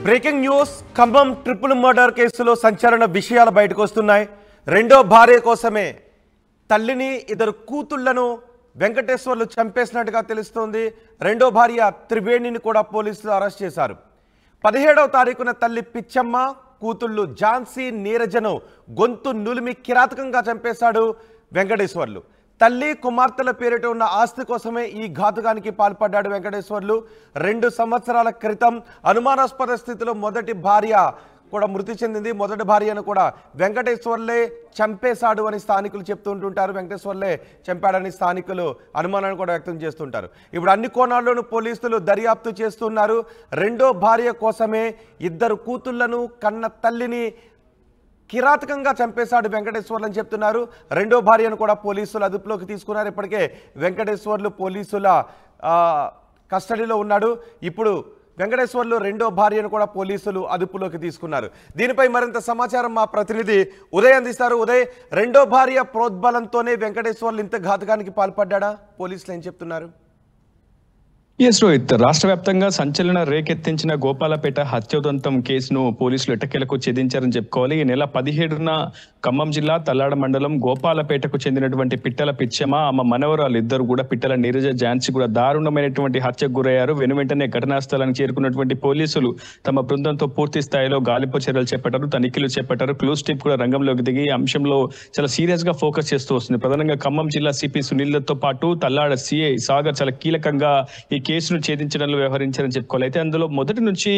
Breaking news Khammam triple murder కేసులో సంచలన విషయాలు బయటకు వస్తున్నాయి. రెండో భార్య కోసమే తల్లిని ఇద్దరు కూతుళ్లను వెంకటేశ్వర్లు చంపేసినట్టుగా తెలుస్తోంది. రెండో భార్య త్రివేణిని కూడా పోలీసులు అరెస్ట్ చేశారు. 17వ తారీఖున తల్లి పిచ్చమ్మ, కూతుళ్ళు ఝాన్సీ, నీరజను గొంతు నులిమి కిరాతకంగా చంపేశాడు వెంకటేశ్వర్లు. తల్లి కుమార్తెల పేరిట ఉన్న ఆస్తి కోసమే ఈ ఘాతుకానికి పాల్పడ్డాడు వెంకటేశ్వర్లు. 2 సంవత్సరాల క్రితం అనుమానాస్పద స్థితిలో మొదటి భార్య కూడా మృతి చెందింది. మొదటి భార్యను కూడా వెంకటేశ్వర్లే చంపేశాడు అని స్థానికులు చెప్తుంటుంటారు. వెంకటేశ్వర్లే చంపాడని స్థానికులు అనుమానాన్ని కూడా వ్యక్తం చేస్తుంటారు. ఇప్పుడు అన్ని కోణాల్లోనూ పోలీసులు దర్యాప్తు చేస్తున్నారు. రెండో భార్య కోసమే ఇద్దరు కూతుళ్లను కన్న తల్లిని కిరాతకంగా చంపేశాడు వెంకటేశ్వర్లు అని చెప్తున్నారు. రెండో భార్యను కూడా పోలీసులు అదుపులోకి తీసుకున్నారు. ఇప్పటికే వెంకటేశ్వర్లు పోలీసుల కస్టడీలో ఉన్నాడు. ఇప్పుడు వెంకటేశ్వర్లు రెండో భార్యను కూడా పోలీసులు అదుపులోకి తీసుకున్నారు. దీనిపై మరింత సమాచారం మా ప్రతినిధి ఉదయ్ అందిస్తారు. ఉదయ్, రెండో భార్య ప్రోద్బలంతోనే వెంకటేశ్వర్లు ఇంత ఘాతుకానికి పాల్పడ్డా? పోలీసులు ఏం చెప్తున్నారు? ఎస్ రోహిత్, రాష్ట్ర వ్యాప్తంగా సంచలన రేకెత్తించిన గోపాలపేట హత్యోదంతం కేసును పోలీసులు ఎట్టకేలకు ఛేదించారని చెప్పుకోవాలి. ఈ నెల 17న ఖమ్మం జిల్లా తల్లాడ మండలం గోపాలపేటకు చెందినటువంటి పిట్టల పిచ్చమ్మ, ఆమె మనవరాలు ఇద్దరు కూడా పిట్టల నీరజ, ఝాన్సీ కూడా దారుణమైనటువంటి హత్యకు గురయ్యారు. వెనువెంటనే ఘటనా స్థలానికి చేరుకున్నటువంటి పోలీసులు తమ బృందంతో పూర్తి స్థాయిలో గాలింపు చర్యలు చేపట్టారు, తనిఖీలు చేపట్టారు. క్లూస్ టీమ్ కూడా రంగంలోకి దిగి అంశంలో చాలా సీరియస్ గా ఫోకస్ చేస్తూ వస్తుంది. ప్రధానంగా ఖమ్మం జిల్లా సిపి సునీల్తో పాటు తల్లాడ సిఐ సాగర్ చాలా కీలకంగా ఈ కేసును ఛేదించడంలో వ్యవహరించారని చెప్పుకోవాలి. అయితే అందులో మొదటి నుంచి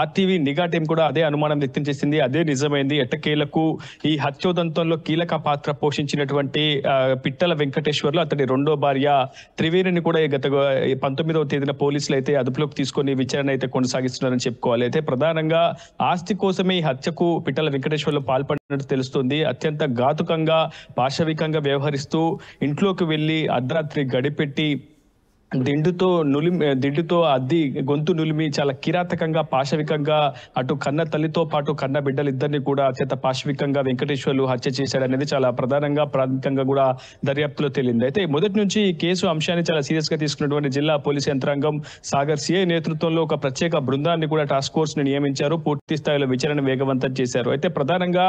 ఆర్టీవీ నిఘా టీం కూడా అదే అనుమానం వ్యక్తం చేసింది. అదే నిజమైంది. ఎట్టకేలకు ఈ హత్యోదంతంలో కీలక పాత్ర పోషించినటువంటి పిట్టల వెంకటేశ్వర్లు, అతడి రెండో భార్య త్రివేణిని కూడా గత 19వ తేదీన పోలీసులు అయితే అదుపులోకి తీసుకొని విచారణ అయితే కొనసాగిస్తున్నారని చెప్పుకోవాలి. అయితే ప్రధానంగా ఆస్తి కోసమే ఈ హత్యకు పిట్టల వెంకటేశ్వర్లు పాల్పడినట్టు తెలుస్తుంది. అత్యంత ఘాతుకంగా, పాశవికంగా వ్యవహరిస్తూ ఇంట్లోకి వెళ్లి అర్ధరాత్రి గడిపెట్టి దిండుతో అద్ది గొంతు నులిమి చాలా కిరాతకంగా, పాశవికంగా అటు కన్న తల్లితో పాటు కన్న బిడ్డలిద్దరిని కూడా అత్యంత పాశవికంగా వెంకటేశ్వర్లు హత్య చేశాడనేది చాలా ప్రధానంగా ప్రాథమికంగా కూడా దర్యాప్తులో తేలింది. అయితే మొదటి నుంచి ఈ కేసు అంశాన్ని చాలా సీరియస్ గా తీసుకున్నటువంటి జిల్లా పోలీసు యంత్రాంగం సాగర్ సిఐ నేతృత్వంలో ఒక ప్రత్యేక బృందాన్ని కూడా టాస్క్ ఫోర్స్ ని నియమించారు. పూర్తి స్థాయిలో విచారణ వేగవంతం చేశారు. అయితే ప్రధానంగా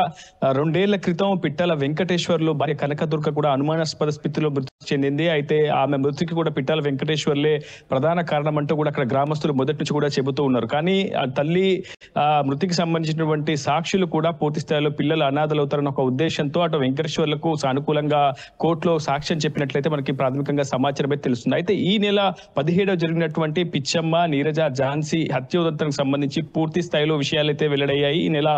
2 ఏళ్ల క్రితం పిట్టల వెంకటేశ్వర్లు భార్య కనకదుర్గ కూడా అనుమానాస్పద స్థితిలో మృతి చెందింది. అయితే ఆమె మృతికి కూడా పిట్టల వెంకటేశ్వర్లే ప్రధాన కారణం అంటూ కూడా అక్కడ గ్రామస్తులు మొదటి నుంచి కూడా చెబుతూ ఉన్నారు. కానీ ఆ తల్లి మృతికి సంబంధించినటువంటి సాక్షులు కూడా పూర్తి స్థాయిలో పిల్లలు అనాథలవుతారన్న ఒక ఉద్దేశంతో అటు వెంకటేశ్వర్లకు సానుకూలంగా కోర్టులో సాక్ష్యం చెప్పినట్లయితే మనకి ప్రాథమికంగా సమాచారం అయితే తెలుస్తుంది. అయితే ఈ నెల 17వ జరిగినటువంటి పిచ్చమ్మ, నీరజ, ఝాన్సీ హత్యోదంతానికి సంబంధించి పూర్తి స్థాయిలో విషయాలైతే వెల్లడయ్యాయి. ఈ నెల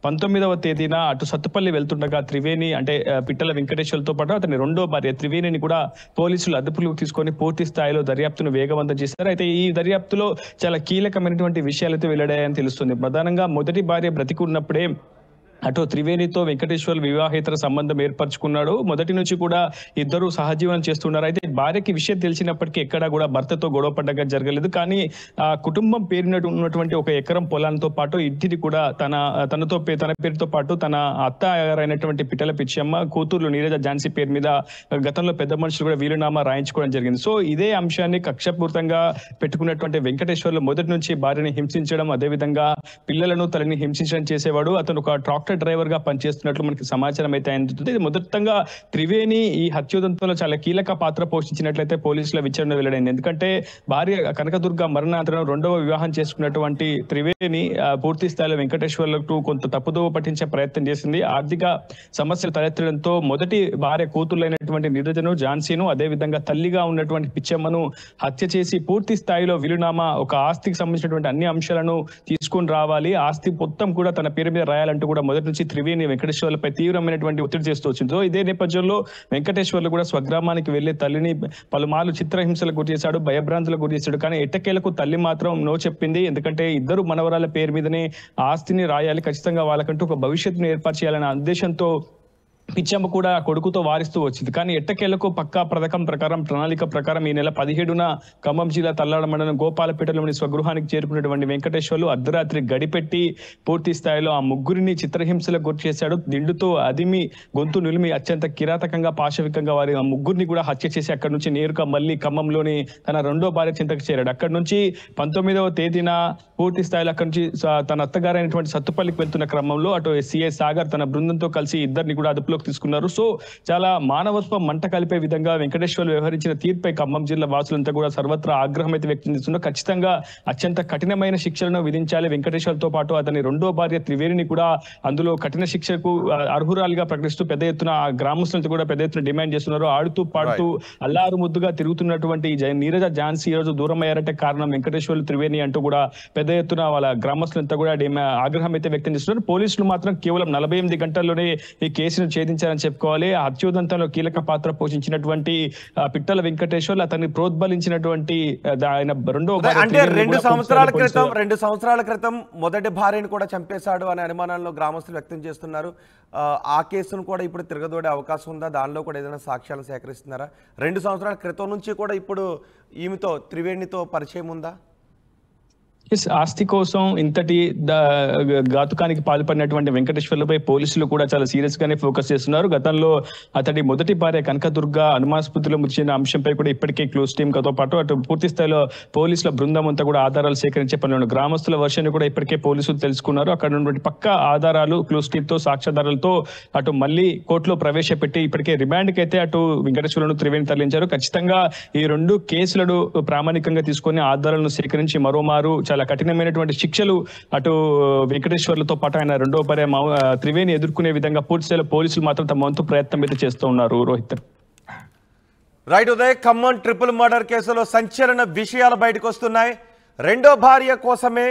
19వ తేదీన అటు సత్తుపల్లి వెళ్తుండగా త్రివేణి అంటే పిట్టల వెంకటేశ్వర్లతో పాటు అతని రెండో భార్య త్రివేణిని కూడా పోలీసులు అదుపులోకి తీసుకొని పూర్తి స్థాయిలో దర్యాప్తును వేగవంతం చేశారు. అయితే ఈ దర్యాప్తులో చాలా కీలకమైనటువంటి విషయాలైతే వెల్లడయ్యాయని తెలుస్తుంది. ప్రధానంగా మొదటి భార్య బ్రతికున్నప్పుడే అటు త్రివేణితో వెంకటేశ్వర్లు వివాహేతర సంబంధం ఏర్పరచుకున్నాడు. మొదటి నుంచి కూడా ఇద్దరు సహజీవనం చేస్తున్నారు. అయితే భార్యకి విషయం తెలిసినప్పటికీ ఎక్కడా కూడా భర్తతో గొడవ పడ్డగా జరగలేదు. కానీ ఆ కుటుంబం ఉన్నటువంటి 1 ఎకరం పొలాలతో పాటు ఇంటిని కూడా తన పేరుతో పాటు తన అత్త అయినటువంటి పిట్టల పిచ్చమ్మ, కూతుర్లు నీరజ, ఝాన్సీ పేరు మీద గతంలో పెద్ద మనుషులు కూడా వీలునామా రాయించుకోవడం జరిగింది. సో ఇదే అంశాన్ని కక్షపూరితంగా పెట్టుకున్నటువంటి వెంకటేశ్వర్లు మొదటి నుంచి భార్యని హింసించడం, అదేవిధంగా పిల్లలను తల్లిని హింసించడం చేసేవాడు. అతను ఒక ట్రాక్టర్ డ్రైవర్ గా పనిచేస్తున్నట్లు మనకి సమాచారం అయితే అందుతుంది. మొదటంగా త్రివేణి ఈ హత్యోదంతంలో చాలా కీలక పాత్ర పోషించినట్లయితే పోలీసుల విచారణ వెల్లడైంది. ఎందుకంటే భార్య కనకదుర్గ మరణాంతరం 2వ వివాహం చేసుకున్నటువంటి త్రివేణి పూర్తి స్థాయిలో వెంకటేశ్వర్లకు కొంత తప్పుదోవ పట్టించే ప్రయత్నం చేసింది. ఆర్థిక సమస్యలు తలెత్తడంతో మొదటి భార్య కూతుర్లైనటువంటి నీరజను, ఝాన్సీను, అదేవిధంగా తల్లిగా ఉన్నటువంటి పిచ్చమ్మను హత్య చేసి పూర్తి స్థాయిలో వీలునామా, ఒక ఆస్తికి సంబంధించినటువంటి అన్ని అంశాలను తీసుకొని రావాలి, ఆస్తి మొత్తం కూడా తన పేరు మీద రాయాలంటూ కూడా మొదటి నుంచి త్రివేణి వెంకటేశ్వర్లపై తీవ్రమైనటువంటి ఒత్తిడి చేస్తూ వచ్చింది. సో ఇదే నేపథ్యంలో వెంకటేశ్వర్లు కూడా స్వగ్రామానికి వెళ్లి తల్లిని పలుమార్లు చిత్రహింసలకు గురి చేశాడు, భయభ్రాంతులకు గురి చేశాడు. కానీ ఎట్టకేలకు తల్లి మాత్రం నో చెప్పింది. ఎందుకంటే ఇద్దరు మనవరాల పేరు మీదనే ఆస్తిని రాయాలి, ఖచ్చితంగా వాళ్ళకంటూ ఒక భవిష్యత్తును ఏర్పాటు చేయాలనే ఉద్దేశంతో పిచ్చమ్మ కూడా కొడుకుతో వారిస్తూ వచ్చింది. కానీ ఎట్టకేలకు పక్కా పథకం ప్రకారం ప్రణాళిక ప్రకారం ఈ నెల 17న ఖమ్మం జిల్లా తల్లాడ మండలం గోపాలపేటలోని స్వగృహానికి చేరుకున్నటువంటి వెంకటేశ్వర్లు అర్ధరాత్రి గడిపెట్టి పూర్తి స్థాయిలో ఆ ముగ్గురిని చిత్రహింసలకు గురి చేశాడు. దిండుతో అదిమి గొంతు నిలిమి అత్యంత కిరాతకంగా పాశవికంగా వారి ఆ ముగ్గురిని కూడా హత్య చేసి అక్కడి నుంచి నేరుగా మళ్ళీ ఖమ్మంలోని తన రెండో భార్య చింతకు చేరాడు. అక్కడి నుంచి 19వ తేదీన పూర్తి స్థాయిలో అక్కడి నుంచి తన అత్తగారైనటువంటి సత్తుపల్లికి వెళ్తున్న క్రమంలో అటు సిఐ సాగర్ తన బృందంతో కలిసి ఇద్దరిని కూడా అదుపులో తీసుకున్నారు. సో చాలా మానవత్వం మంట కలిపే విధంగా వెంకటేశ్వర్లు వ్యవహరించిన తీర్పై ఖమ్మం జిల్లా వాసులంతా కూడా సర్వత్రా ఆగ్రహం అయితే వ్యక్తం చేస్తున్నారు. ఖచ్చితంగా అత్యంత కఠినమైన శిక్షలను విధించాలి. వెంకటేశ్వర్లతో పాటు అతని రెండో భార్య త్రివేణిని కూడా అందులో కఠిన శిక్షకు అర్హురాలిగా ప్రకటిస్తూ పెద్ద ఎత్తున గ్రామస్తులతో కూడా పెద్ద ఎత్తున డిమాండ్ చేస్తున్నారు. ఆడుతూ పాడుతూ అల్లారు ముద్దుగా తిరుగుతున్నటువంటి నీరజ ఝాన్సీ ఈ రోజు దూరం అయ్యారంటే కారణం వెంకటేశ్వర్లు త్రివేణి అంటూ కూడా పెద్ద ఎత్తున వాళ్ళ గ్రామస్తులంతా కూడా ఆగ్రహం అయితే వ్యక్తం చేస్తున్నారు. పోలీసులు మాత్రం కేవలం 48 గంటల్లోనే ఈ కేసును ఛేదించారని చెప్పుకోవాలి. ఆ హత్యోదంతంలో కీలక పాత్ర పోషించినటువంటి పిట్టల వెంకటేశ్వర్లు అతన్ని ప్రోద్బలించినటువంటి ఆయన అంటే 2 సంవత్సరాల క్రితం మొదటి భార్యను కూడా చంపేశాడు అనే అనుమానాలను గ్రామస్తులు వ్యక్తం చేస్తున్నారు. ఆ కేసును కూడా ఇప్పుడు తిరగదోడే అవకాశం ఉందా? దానిలో కూడా ఏదైనా సాక్ష్యాలు సేకరిస్తున్నారా? 2 సంవత్సరాల క్రితం నుంచి కూడా ఇప్పుడు ఈమెతో త్రివేణితో పరిచయం ఉందా? ఆస్తి కోసం ఇంతటి ఘాతుకానికి పాల్పడినటువంటి వెంకటేశ్వర్లపై పోలీసులు కూడా చాలా సీరియస్ గానే ఫోకస్ చేస్తున్నారు. గతంలో అతడి మొదటి భార్య కనకదుర్గ అనుమానాస్పదలో ముచ్చిన అంశంపై కూడా ఇప్పటికే క్లోజ్ టీమ్ తో పాటు అటు పూర్తి స్థాయిలో పోలీసుల బృందం అంతా కూడా ఆధారాలు సేకరించే పనులు గ్రామస్తుల వర్షాన్ని కూడా ఇప్పటికే పోలీసులు తెలుసుకున్నారు. అక్కడ ఉన్నటువంటి పక్కా ఆధారాలు క్లోజ్ టీమ్ తో సాక్ష్యాధారాలతో అటు మళ్ళీ కోర్టులో ప్రవేశపెట్టి ఇప్పటికే రిమాండ్ కి అయితే అటు వెంకటేశ్వర్లను త్రివేణి తరలించారు. ఖచ్చితంగా ఈ 2 కేసులను ప్రామాణికంగా తీసుకొని ఆధారాలను సేకరించి మరోమారు చాలా కఠినమైనటువంటి శిక్షలు అటు వెంకటేశ్వర్లతో పాటు ఆయన రెండో భార్య త్రివేణి ఎదుర్కొనే విధంగా పూర్తి స్థాయిలో పోలీసులు మాత్రం తమ వంతు ప్రయత్నం అయితే చేస్తూ ఉన్నారు. Rohit right Uday, Khammam triple murder కేసులో సంచలన విషయాలు బయటకు వస్తున్నాయి. రెండో భార్య కోసమే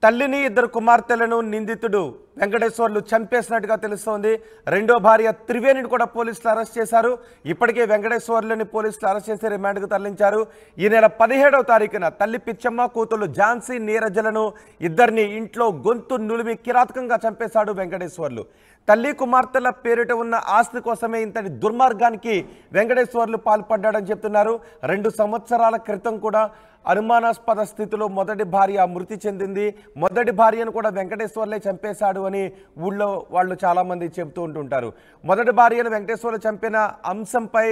తల్లిని 2 కుమార్తెలను నిందితుడు వెంకటేశ్వర్లు చంపేసినట్టుగా తెలుస్తోంది. రెండో భార్య త్రివేణిని కూడా పోలీసులు అరెస్ట్ చేశారు. ఇప్పటికే వెంకటేశ్వర్లని పోలీసులు అరెస్ట్ చేసి రిమాండ్కు తరలించారు. ఈ నెల 17వ తారీఖున తల్లి పిచ్చమ్మ, కూతురు ఝాన్సీ, నీరజలను ఇద్దరిని ఇంట్లో గొంతు నులిమి కిరాతకంగా చంపేశాడు వెంకటేశ్వర్లు. తల్లి కుమార్తెల పేరిట ఉన్న ఆస్తి కోసమే ఇంతటి దుర్మార్గానికి వెంకటేశ్వర్లు పాల్పడ్డాడని చెప్తున్నారు. 2 సంవత్సరాల క్రితం కూడా అనుమానాస్పద స్థితిలో మొదటి భార్య మృతి చెందింది. మొదటి భార్యను కూడా వెంకటేశ్వర్లే చంపేశాడు అని ఊళ్ళో వాళ్ళు చాలామంది చెబుతూ ఉంటుంటారు. మొదటి భార్యను వెంకటేశ్వర్లు చంపిన అంశంపై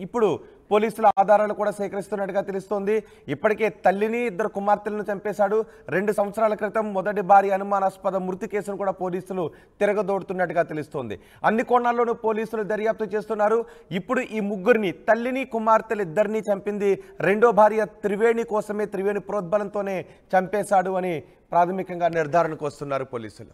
ఇప్పుడు పోలీసుల ఆధారాలు కూడా సేకరిస్తున్నట్టుగా తెలుస్తోంది. ఇప్పటికే తల్లిని 2 కుమార్తెలను చంపేశాడు. 2 సంవత్సరాల క్రితం మొదటి భార్య అనుమానాస్పద మృతి కేసును కూడా పోలీసులు తిరగదోడుతున్నట్టుగా తెలుస్తోంది. అన్ని కోణాల్లోనూ పోలీసులు దర్యాప్తు చేస్తున్నారు. ఇప్పుడు ఈ ముగ్గురిని, తల్లిని కుమార్తెలు ఇద్దరిని చంపింది రెండో భార్య త్రివేణి కోసమే, త్రివేణి ప్రోద్బలంతోనే చంపేశాడు అని ప్రాథమికంగా నిర్ధారణకు వస్తున్నారు పోలీసులు.